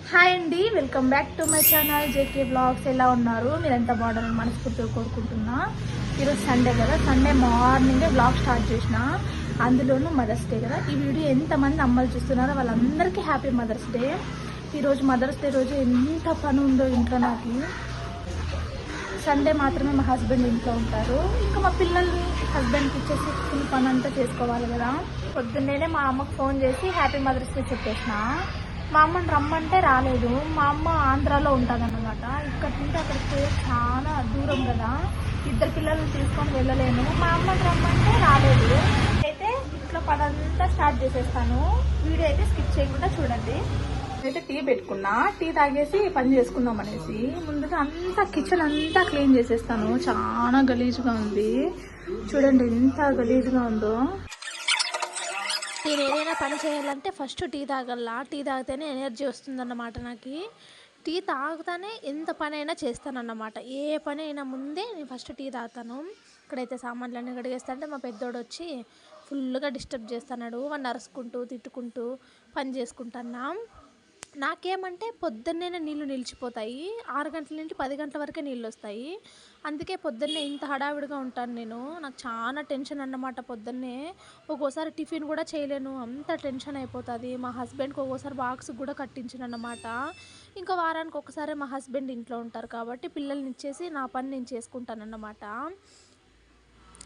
Hi అండి, welcome back to my channel JK blogs. ఎలా ఉన్నారు? మీరు ఎంత బాగున్నారని మనస్ఫూర్తిగా కోరుకుంటున్నా. ఈరోజు సండే కదా, సండే మార్నింగే బ్లాగ్ స్టార్ట్ చేసిన, అందులోనూ మదర్స్ డే కదా. ఈ వీడియో ఎంతమంది అమ్మలు చూస్తున్నారో వాళ్ళందరికీ హ్యాపీ మదర్స్ డే. ఈరోజు మదర్స్ డే రోజు ఎంత పని ఉందో ఇంట్లో. నాకు సండే మాత్రమే మా హస్బెండ్ ఇంట్లో ఉంటారు, ఇంకా మా పిల్లల్ని హస్బెండ్కి ఇచ్చేసి ఫుల్ పని అంతా చేసుకోవాలి కదా. పొద్దున్నేనే మా అమ్మకు ఫోన్ చేసి హ్యాపీ మదర్స్ డే చెప్పేసిన. మా అమ్మని రమ్మంటే రాలేదు. మా అమ్మ ఆంధ్రాలో ఉంటుందన్నమాట. ఇక్కడ నుండి అక్కడికి చాలా దూరం కదా, ఇద్దరు పిల్లల్ని తీసుకొని వెళ్ళలేను. మా అమ్మని రమ్మంటే రాలేదు. అయితే ఇంట్లో పని అంతా స్టార్ట్ చేసేస్తాను. వీడియో అయితే స్కిప్ చేయకుండా చూడండి. అయితే టీ పెట్టుకున్నా, టీ తాగేసి పని చేసుకుందాం అనేసి ముందుగా అంతా కిచెన్ అంతా క్లీన్ చేసేస్తాను. చాలా గలీజ్గా ఉంది చూడండి, ఎంత గలీజ్గా ఉందో. నేను ఏదైనా పని చేయాలంటే ఫస్ట్ టీ తాగల్లా. టీ తాగితేనే ఎనర్జీ వస్తుందన్నమాట. నాకు టీ తాగుతానే ఎంత పని అయినా చేస్తానన్నమాట. ఏ పని అయినా ముందే నేను ఫస్ట్ టీ తాగుతాను. ఇక్కడైతే సామాన్లన్నీ కడిగేస్తాంటే మా పెద్దోడు వచ్చి ఫుల్గా డిస్టర్బ్ చేస్తున్నాడు. వాడిని అరుచుకుంటూ తిట్టుకుంటూ పని చేసుకుంటున్నా. నాకేమంటే పొద్దున్నే నీళ్ళు నిలిచిపోతాయి. 6 గంటల నుండి 10 గంటల వరకే నీళ్ళు వస్తాయి. అందుకే పొద్దున్నే ఇంత హడావిడిగా ఉంటాను నేను. నాకు చాలా టెన్షన్ అన్నమాట. పొద్దున్నే ఒక్కోసారి టిఫిన్ కూడా చేయలేను, అంత టెన్షన్ అయిపోతుంది. మా హస్బెండ్కి ఒక్కోసారి బాక్స్ కూడా కట్టించిన అన్నమాట. ఇంకా వారానికి ఒకసారి మా హస్బెండ్ ఇంట్లో ఉంటారు కాబట్టి పిల్లల్ని ఇచ్చేసి నా పని నేను చేసుకుంటానన్నమాట.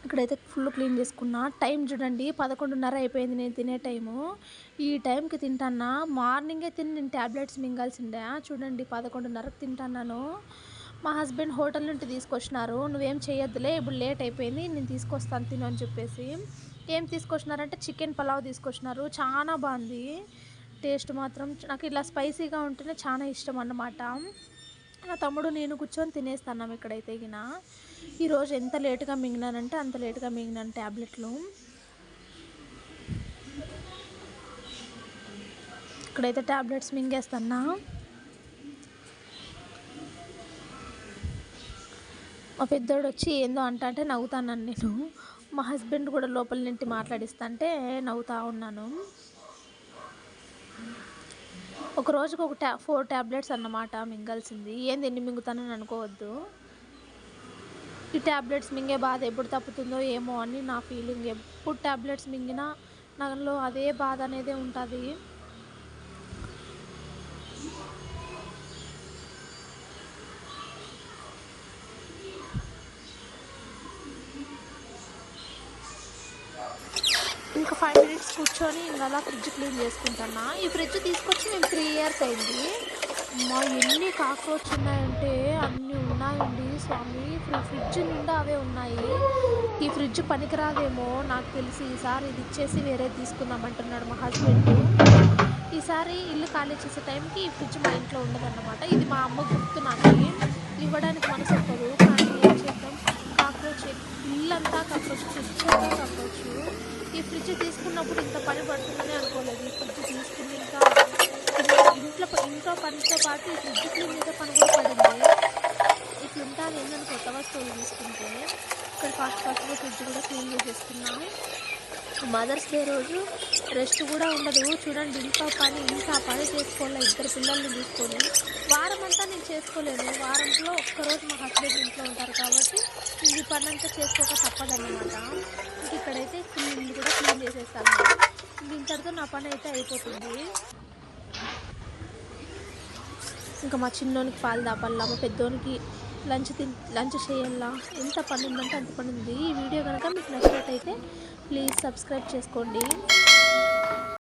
ఇక్కడైతే ఫుల్ క్లీన్ చేసుకున్నా. టైం చూడండి 11:30 అయిపోయింది నేను తినే టైము. ఈ టైంకి తింటానా. మార్నింగే తిని నేను ట్యాబ్లెట్స్ మింగాల్సిందే. చూడండి 11:30కి తింటాను. మా హస్బెండ్ హోటల్ నుండి తీసుకొచ్చినారు. నువ్వేం చేయొద్దులే, ఇప్పుడు లేట్ అయిపోయింది, నేను తీసుకొస్తాను తిను అని చెప్పేసి. ఏం తీసుకొచ్చినారంటే చికెన్ పలావ్ తీసుకొచ్చినారు. చాలా బాగుంది టేస్ట్ మాత్రం. నాకు ఇలా స్పైసీగా ఉంటేనే చాలా ఇష్టం అన్నమాట. నా తమ్ముడు నేను కూర్చొని తినేస్తున్నాం. ఇక్కడైతే గిన ఈరోజు ఎంత లేటుగా మింగినానంటే అంత లేటుగా మింగినాను ట్యాబ్లెట్లు. ఇక్కడైతే ట్యాబ్లెట్స్ మింగేస్తున్నా. మా పెద్దోడు వచ్చి ఏందో అంటే నవ్వుతాను నేను. మా హస్బెండ్ కూడా లోపల నుండి మాట్లాడిస్తాంటే నవ్వుతూ ఉన్నాను. ఒక రోజుకు 4 ట్యాబ్లెట్స్ అన్నమాట మింగాల్సింది. ఏంది ఎన్ని మింగుతానని అనుకోవద్దు. ఈ ట్యాబ్లెట్స్ మింగే బాధ ఎప్పుడు తప్పుతుందో ఏమో అని నా ఫీలింగ్. ఎప్పుడు ట్యాబ్లెట్స్ మింగినా నాలో అదే బాధ అనేదే ఉంటుంది. ఇంకా 5 మినిట్స్ కూర్చొని ఇంకా అలా ఫ్రిడ్జ్ క్లీన్ చేసుకుంటున్నా. ఈ ఫ్రిడ్జ్ తీసుకొచ్చి మేము 3 ఇయర్స్ అయింది. మా ఎన్ని కాక్రోచ్ ఉన్నాయంటే అన్నీ ఉన్నాయండి స్వామి. ఫ్రిడ్జ్ నిండా అవే ఉన్నాయి. ఈ ఫ్రిడ్జ్ పనికిరాదేమో నాకు తెలిసి ఈసారి ఇది ఇచ్చేసి వేరే తీసుకుందామంటున్నాడు మా హస్బెండ్. ఈసారి ఇల్లు ఖాళీ చేసే టైంకి ఈ ఫ్రిడ్జ్ మా ఇంట్లో ఉండదన్నమాట. ఇది మా అమ్మ గుర్తు. నాకు ఇవ్వడానికి మనసు ఒప్పదు, కానీ ఏం చేద్దాం. కాక్రోచ్ ఇల్లంతా కాక్రోచ్, ఫ్రిడ్జ్ అంతా కాక్రోచ్. ఈ ఫ్రిడ్జ్ తీసుకున్నప్పుడు ఇంత పని పడుతుందని అనుకోలేదు. ఈ ఫ్రిడ్జ్ తీసుకుని ఇంకా ఇంట్లో పనితో పాటు ఈ ఫ్రిడ్జ్ క్లీన్ చేసే పని కూడా పడింది. ఇట్లుంటాను ఏంటని కొత్త వస్తువులు తీసుకుంటే. ఇక్కడ ఫాస్ట్గా ఫ్రిడ్జ్ కూడా క్లీన్ చేసేసుకున్నాం. మదర్స్ డే రోజు రెస్ట్ కూడా ఉండదు. చూడండి ఇంత పని చేసుకోవాలి. ఇద్దరు పిల్లల్ని తీసుకొని వారం అంతా నేను చేసుకోలేను. వారంలో ఒక్కరోజు మా హస్బెండ్ ఇంట్లో ఉంటారు కాబట్టి ఈ పని అంతా చేసుకోక తప్పదన్నమాట. ఇక్కడైతే ఇల్లు కూడా క్లీన్ చేసేస్తాను. ఇంతటితో నా పని అయితే అయిపోతుంది. ఇంకా మా చిన్నోనికి పాలు దాపల్లా, మా పెద్దోనికి లంచ్ చేయాలా. ఎంత పని ఉందంటే అంత పని ఉంది. ఈ వీడియో కనుక మీకు నచ్చినట్టయితే ప్లీజ్ సబ్స్క్రైబ్ చేసుకోండి.